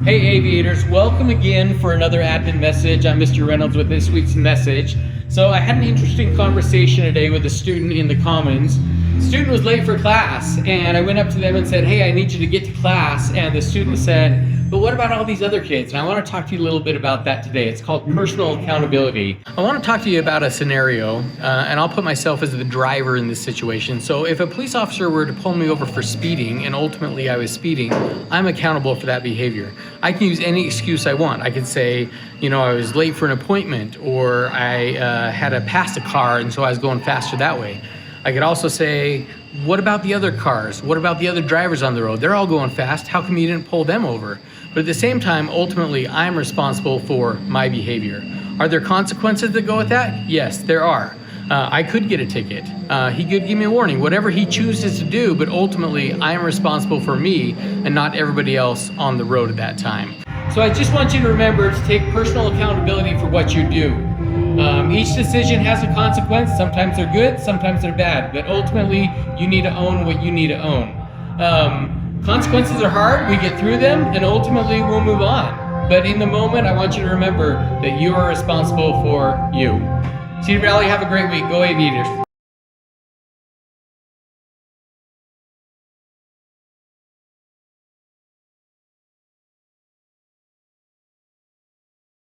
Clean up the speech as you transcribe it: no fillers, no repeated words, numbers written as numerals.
Hey aviators, welcome again for another admin message. I'm Mr. Reynolds with this week's message. So I had an interesting conversation today with a student in the Commons. The student was late for class and I went up to them and said, hey, I need you to get to class. And the student said, but what about all these other kids? And I want to talk to you a little bit about that today. It's called personal accountability. I want to talk to you about a scenario, and I'll put myself as the driver in this situation. So if a police officer were to pull me over for speeding and ultimately I was speeding, I'm accountable for that behavior. I can use any excuse I want. I could say, I was late for an appointment, or I had to pass a car and so I was going faster that way. I could also say, what about the other cars? What about the other drivers on the road? They're all going fast. How come you didn't pull them over? But at the same time, ultimately, I'm responsible for my behavior. Are there consequences that go with that? Yes, there are. I could get a ticket. He could give me a warning, whatever he chooses to do, but ultimately, I am responsible for me and not everybody else on the road at that time. So I just want you to remember to take personal accountability for what you do. Each decision has a consequence. Sometimes they're good, sometimes they're bad, but ultimately you need to own what you need to own. Consequences are hard, we get through them, and ultimately we'll move on. But in the moment, I want you to remember that you are responsible for you. Cedar Valley, have a great week. Go Aviators.